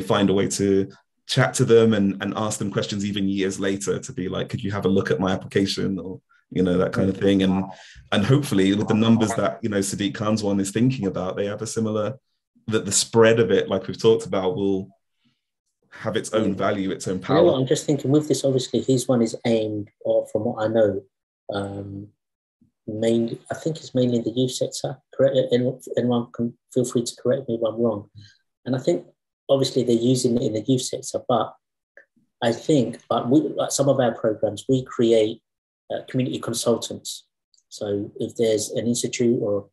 find a way to chat to them and ask them questions even years later, to be like, could you have a look at my application, or, you know, that kind of thing. And hopefully with the numbers that, you know, Sadiq Khan's one is thinking about, they have a similar, that the spread of it, like we've talked about, will have its own value, its own power. You know what, I'm just thinking with this, obviously his one is aimed, or from what I know, mainly, I think it's mainly in the youth sector. Correct? Anyone can feel free to correct me if I'm wrong. And I think obviously they're using it in the youth sector, but I think like some of our programs, we create community consultants. So if there's an institute or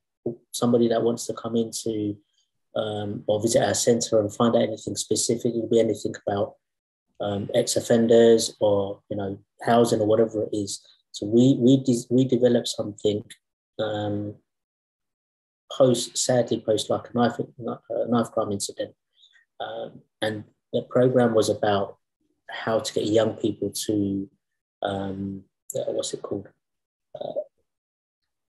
somebody that wants to come into or visit our centre and find out anything specific, it'll be anything about ex-offenders or, you know, housing or whatever it is. So we developed something post like a knife crime incident, and the program was about how to get young people to kind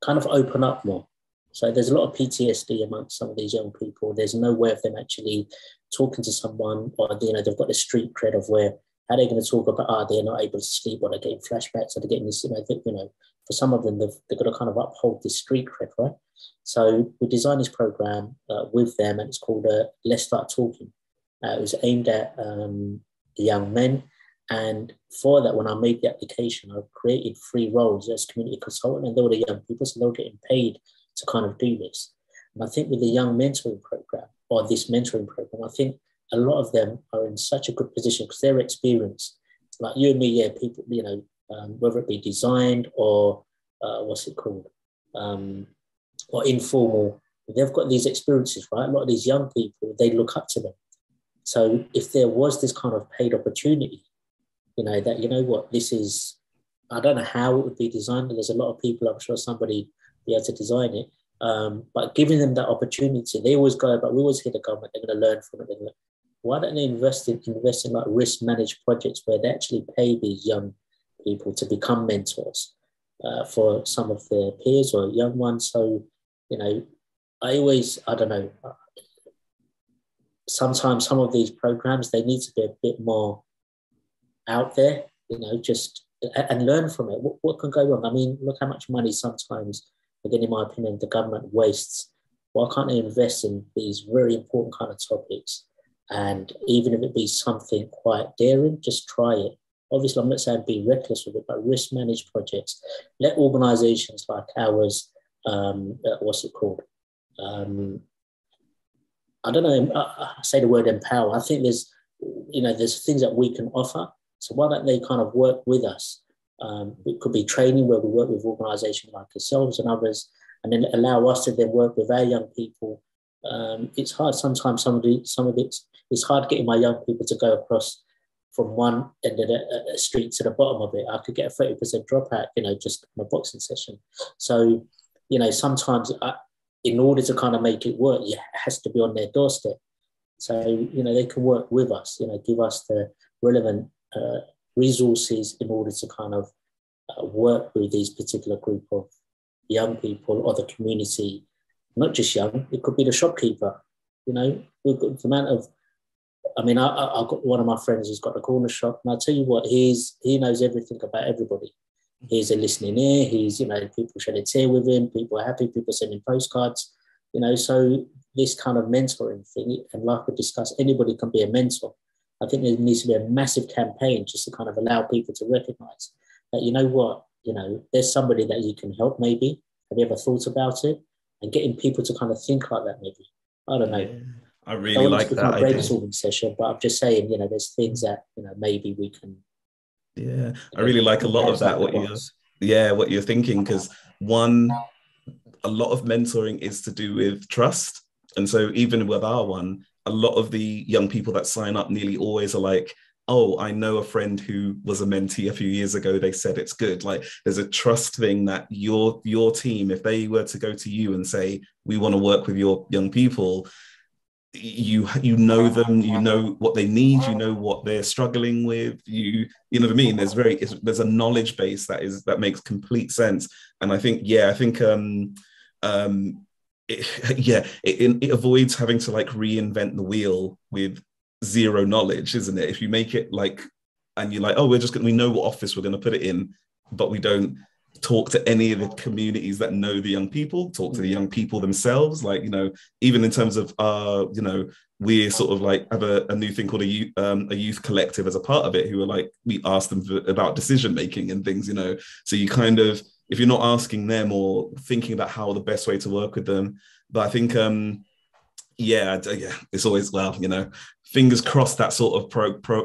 of open up more. So there's a lot of PTSD amongst some of these young people. There's no way of them actually talking to someone, or, you know, they've got the street cred of where, how are they going to talk about, they're not able to sleep, or they're getting flashbacks, or they're getting this, you know, for some of them, they've got to kind of uphold this street cred, right? So we designed this program with them, and it's called Let's Start Talking. It was aimed at young men. And for that, when I made the application, I created 3 roles as community consultant, and they were the young people, so they were getting paid to kind of do this. And I think with the young mentoring program, or this mentoring program, I think a lot of them are in such a good position because they're experienced. Like you and me, yeah, people, you know, whether it be designed or or informal, they've got these experiences, right? A lot of these young people, they look up to them. So if there was this kind of paid opportunity, you know, that, you know what, this is, I don't know how it would be designed. There's a lot of people, I'm sure somebody be able to design it. But giving them that opportunity, they always go, but we always hear the government, they're going to learn from it. Why don't they invest in like risk managed projects where they actually pay these young people to become mentors for some of their peers or young ones? So, you know, I don't know, sometimes some of these programs, they need to be a bit more out there, you know, just and learn from it. What can go wrong? I mean, look how much money sometimes, again, in my opinion, the government wastes. Why can't they invest in these very important kind of topics? And even if it be something quite daring, just try it. Obviously, I'm not saying be reckless with it, but risk managed projects. Let organizations like ours, what's it called? I don't know, I say the word empower. I think there's things that we can offer. So why don't they kind of work with us? It could be training where we work with organizations like yourselves and others, and then allow us to then work with our young people. It's hard sometimes, some of it's hard getting my young people to go across from one end of the street to the bottom of it. I could get a 30% dropout, you know, just in a boxing session. So, you know, sometimes in order to kind of make it work, it has to be on their doorstep. So, you know, they can work with us, you know, give us the relevant resources in order to kind of work with these particular group of young people or the community, not just young, it could be the shopkeeper, you know, we've got the amount of, I mean, I've got one of my friends who's got a corner shop, and I'll tell you what, he knows everything about everybody. He's a listening ear, he's, you know, people shed a tear with him, people are happy, people send him postcards, you know, so this kind of mentoring thing, and like we discussed, anybody can be a mentor. I think there needs to be a massive campaign just to kind of allow people to recognise that, you know what, you know, there's somebody that you can help maybe. Have you ever thought about it? And getting people to kind of think like that maybe. I don't know. Yeah, I really like that idea. A brainstorming session, but I'm just saying, you know, there's things that, you know, maybe we can. Yeah, I really like a lot of that, what you're thinking, because a lot of mentoring is to do with trust. And so even with our one, a lot of the young people that sign up nearly always are like, oh, I know a friend who was a mentee a few years ago. They said it's good. Like there's a trust thing that your team, if they were to go to you and say, we want to work with your young people, you know them, you know what they need, you know what they're struggling with, you know what I mean. There's a knowledge base that makes complete sense. And I think it avoids having to like reinvent the wheel with zero knowledge, isn't it? If you make it like, and you're like, oh, we know what office we're going to put it in, but we don't talk to any of the communities that know the young people, talk to the young people themselves. Like, you know, even in terms of, you know, we sort of like have a new thing called a youth collective as a part of it, who are like, we ask them about decision making and things, you know. So you kind of, if you're not asking them or thinking about how the best way to work with them, but I think, it's always, well, you know, fingers crossed that sort of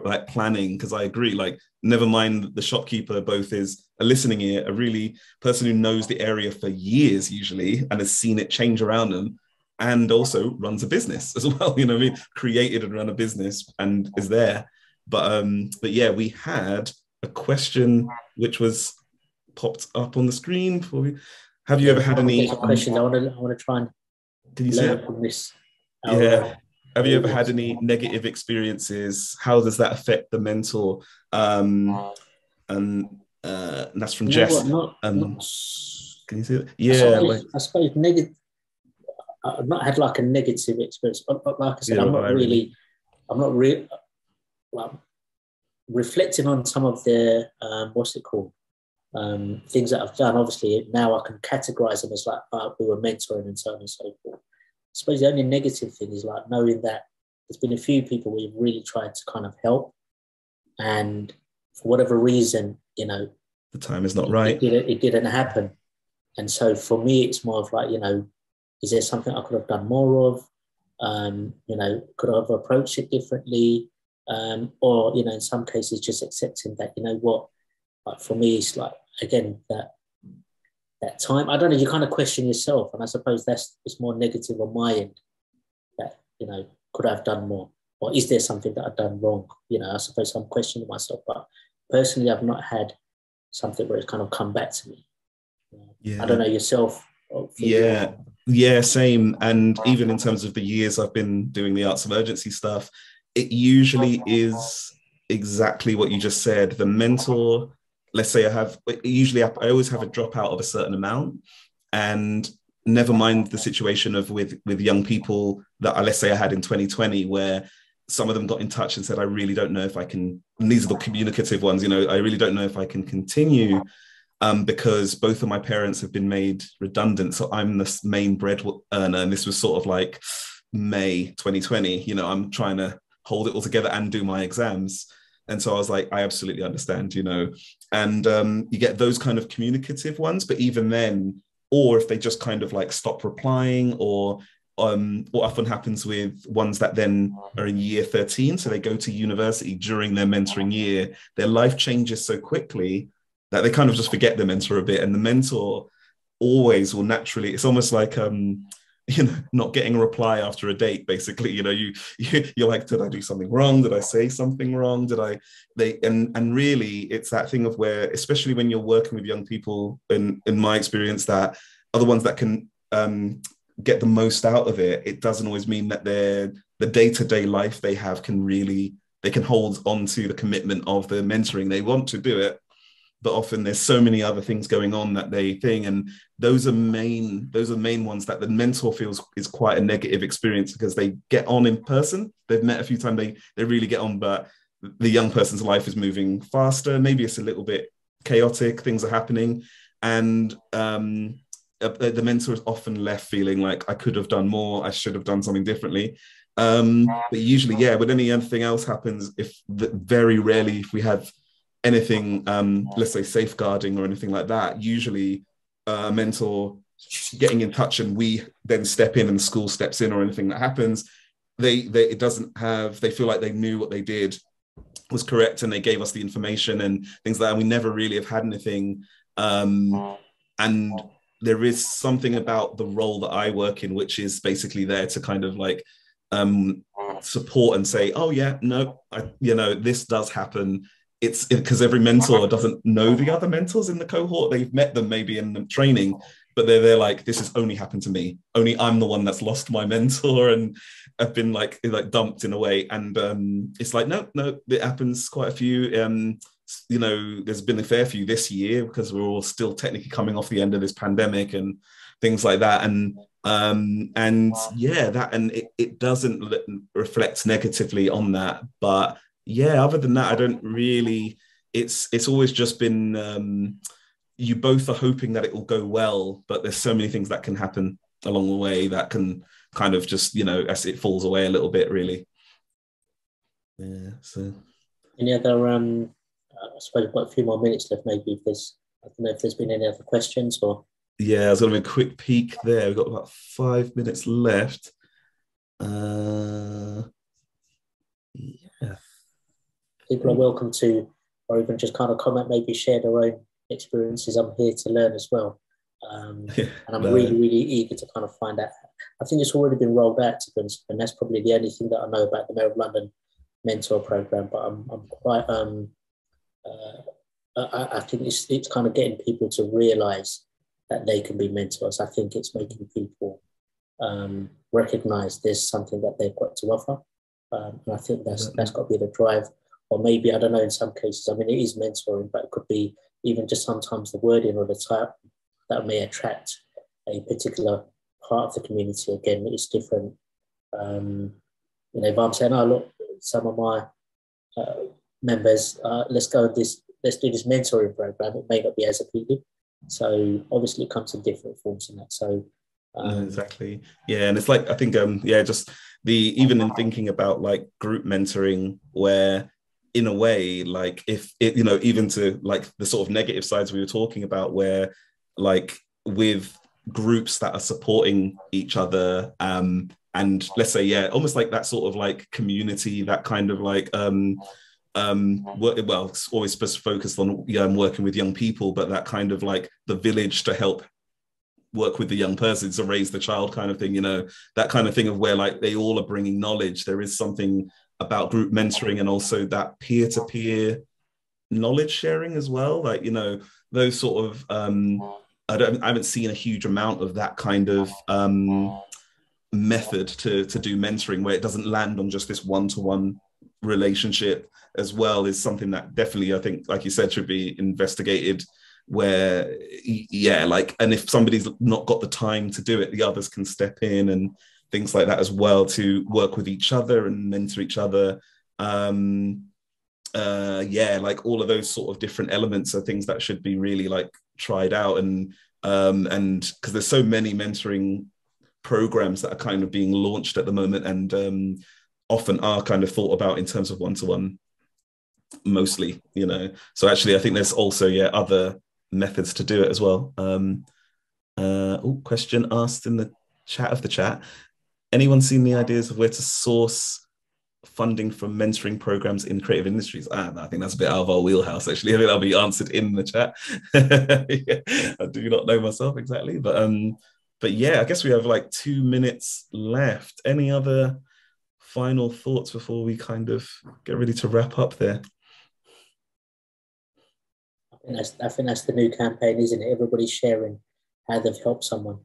like planning, because I agree, like, never mind the shopkeeper, both is a listening ear, a really person who knows the area for years usually and has seen it change around them, and also runs a business as well, you know what I mean, created and run a business and is there. But yeah, we had a question which was popped up on the screen for you. Have you ever had any questions? I want to try and learn from this. Have you ever had any negative experiences? How does that affect the mentor? And that's from Jess. Can you see it? Yeah, I suppose negative. I've not had like a negative experience, but like I said, I'm not really reflecting on some of their what's it called? things that I've done. Obviously, now I can categorize them as like, we were mentoring and so on and so forth. I suppose the only negative thing is like knowing that there's been a few people we've really tried to kind of help, and for whatever reason, you know, the time is not right. It didn't happen. And so for me, it's more of like, you know, is there something I could have done more of? You know, could I have approached it differently? Or, you know, in some cases, just accepting that, you know what, like for me, it's like, again, that time, I don't know, you kind of question yourself. And I suppose it's more negative on my end, that, you know, could I have done more? Or is there something that I've done wrong? You know, I suppose I'm questioning myself, but personally, I've not had something where it's kind of come back to me. Yeah. I don't know, yourself. Yeah, same. And even in terms of the years I've been doing the Arts of Urgency stuff, it usually is exactly what you just said. The mentor, let's say I always have a dropout of a certain amount, and never mind the situation of with young people that let's say I had in 2020, where some of them got in touch and said, I really don't know if I can, and these are the communicative ones, you know, I really don't know if I can continue because both of my parents have been made redundant. So I'm the main bread earner. And this was sort of like May 2020, you know, I'm trying to hold it all together and do my exams. And so I was like, I absolutely understand, you know, and you get those kind of communicative ones, but even then, or if they just kind of like stop replying, or what often happens with ones that then are in year 13, so they go to university during their mentoring year, their life changes so quickly that they kind of just forget the mentor a bit, and the mentor always will naturally, it's almost like you know, not getting a reply after a date, basically. You know, you're like, did I do something wrong? Did I say something wrong? And really it's that thing of where, especially when you're working with young people, in my experience, that are the ones that can get the most out of it. It doesn't always mean that the day-to-day life they have they can hold on to the commitment of the mentoring. They want to do it, but often there's so many other things going on that and those are main ones that the mentor feels is quite a negative experience, because they get on in person, they've met a few times, they really get on, but the young person's life is moving faster, maybe it's a little bit chaotic, things are happening, and the mentor is often left feeling like, I could have done more, I should have done something differently. But usually, yeah, when anything else happens, very rarely if we have anything, let's say safeguarding or anything like that, usually a mentor getting in touch and we then step in and school steps in, or anything that happens, they feel like they knew what they did was correct and they gave us the information and things like that. We never really have had anything. And there is something about the role that I work in, which is basically there to kind of like support and say, oh yeah, no, this does happen. It's because every mentor doesn't know the other mentors in the cohort. They've met them maybe in the training, but they're like, this has only happened to me. Only I'm the one that's lost my mentor and I've been like dumped in a way. And it's like, no, it happens quite a few. There's been a fair few this year because we're all still technically coming off the end of this pandemic and things like that. And it doesn't reflect negatively on that. But yeah, other than that, I don't really, it's always just been, you both are hoping that it will go well, but there's so many things that can happen along the way that can kind of just, as it falls away a little bit, really. Yeah, so. Any other, I suppose we've got a few more minutes left, maybe I don't know if there's been any other questions or. Yeah, I was going to do a quick peek there. We've got about 5 minutes left. Yeah. People are welcome to, or even just kind of comment, maybe share their own experiences. I'm here to learn as well. And I'm really, really eager to kind of find out. I think it's already been rolled out, to be honest, and that's probably the only thing that I know about the Mayor of London mentor program. But I'm quite, I think it's kind of getting people to realise that they can be mentors. I think it's making people recognise there's something that they've got to offer. And I think that's got to be the drive. Or maybe, I don't know, in some cases, I mean, it is mentoring, but it could be even just sometimes the wording or the type that may attract a particular part of the community. Again, it's different. If I'm saying, oh, look, some of my members, let's go this let's do this mentoring program, it may not be as appealing. So obviously it comes in different forms and that. So exactly. Yeah. And it's like, I think, yeah, just even in thinking about like group mentoring, where in a way, like if it, you know, even to like the sort of negative sides we were talking about, where like with groups that are supporting each other, and let's say, yeah, almost like that sort of like community, that kind of like, well, it's always focused on working with young people, but that kind of like the village to help work with the young person to raise the child kind of thing, you know, that kind of thing of where like they all are bringing knowledge. There is something about group mentoring and also that peer-to-peer knowledge sharing as well. Like, you know, those sort of, I haven't seen a huge amount of that kind of method to do mentoring where it doesn't land on just this one-to-one relationship as well, is something that definitely, I think, like you said, should be investigated, where, yeah, like, and if somebody's not got the time to do it, the others can step in and things like that as well, to work with each other and mentor each other. Yeah, like all of those sort of different elements are things that should be really like tried out, and because there's so many mentoring programs that are kind of being launched at the moment, and often are kind of thought about in terms of one-to-one mostly, you know. So actually I think there's also, yeah, other methods to do it as well. Question asked in the chat of the chat: anyone seen the ideas of where to source funding from mentoring programs in creative industries? I think that's a bit out of our wheelhouse, actually. I think that'll be answered in the chat. Yeah, I do not know myself exactly, but yeah, I guess we have like 2 minutes left. Any other final thoughts before we kind of get ready to wrap up there? I think that's the new campaign, isn't it? Everybody's sharing how they've helped someone,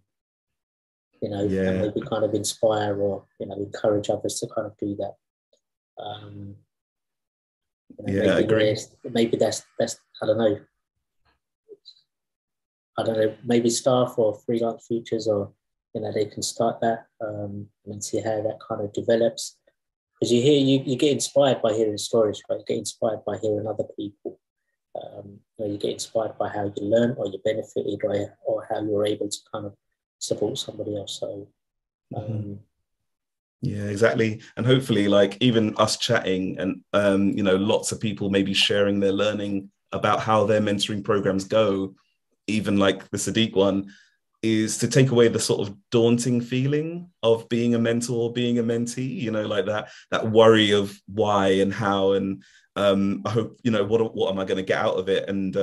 you know, yeah, and maybe kind of inspire or, you know, encourage others to kind of do that. You know, yeah, I agree. Maybe that's I don't know. Maybe staff or freelance futures, or, you know, they can start that and see how that kind of develops. Because you get inspired by hearing stories, right? You get inspired by hearing other people. You know, you get inspired by how you learn or you benefited, or how you're able to kind of support somebody else. So yeah, exactly. And hopefully, like, even us chatting and you know, lots of people maybe sharing their learning about how their mentoring programs go, even like the Sadiq one, is to take away the sort of daunting feeling of being a mentor or being a mentee, you know, like that worry of why and how, and I hope, you know, what am I going to get out of it, and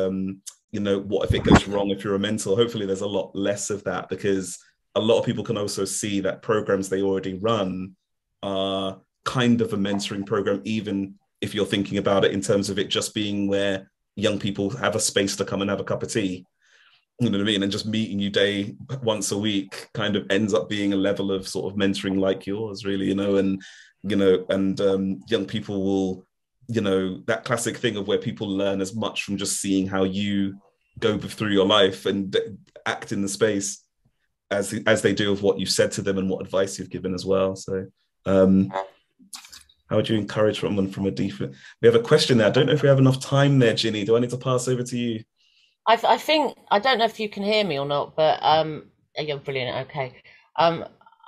you know, what if it goes wrong if you're a mentor? Hopefully there's a lot less of that, because a lot of people can also see that programs they already run are kind of a mentoring program, even if you're thinking about it in terms of it just being where young people have a space to come and have a cup of tea, you know what I mean? And just meeting you once a week kind of ends up being a level of sort of mentoring like yours, really, you know, and, you know, and young people will, you know, that classic thing of where people learn as much from just seeing how you go through your life and act in the space as they do of what you've said to them and what advice you've given as well. So how would you encourage someone from a different? We have a question there. I don't know if we have enough time there, Ginny. Do I need to pass over to you? I think, I don't know if you can hear me or not, but you're brilliant. Okay.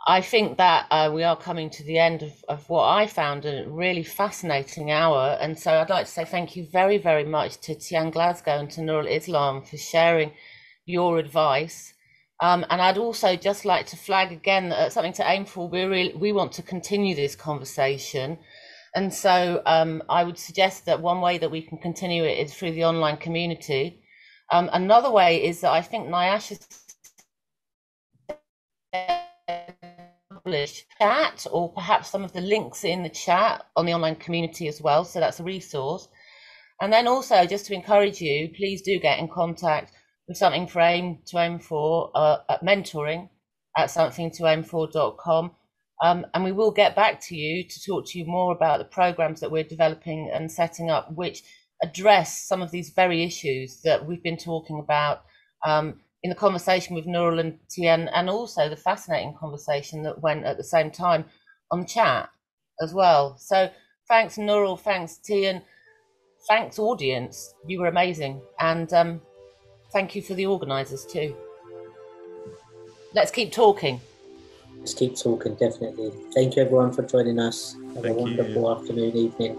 I think that we are coming to the end of what I found a really fascinating hour. And so I'd like to say thank you very, very much to Tian Glasgow and to Nurull Islam for sharing your advice. And I'd also just like to flag again something to aim for. We want to continue this conversation. And so I would suggest that one way that we can continue it is through the online community. Another way is that I think Nyasha published chat, or perhaps some of the links in the chat on the online community as well. So that's a resource. And then also, just to encourage you, please do get in contact with something to aim for at mentoring at somethingtoaimfor.com. And we will get back to you to talk to you more about the programs that we're developing and setting up, which address some of these very issues that we've been talking about in the conversation with Nurull and Tian, and also the fascinating conversation that went at the same time on chat as well. So thanks, Nurull, thanks, Tian, thanks, audience. You were amazing. And thank you for the organisers too. Let's keep talking. Let's keep talking, definitely. Thank you, everyone, for joining us. Have a Thank you. wonderful afternoon, evening.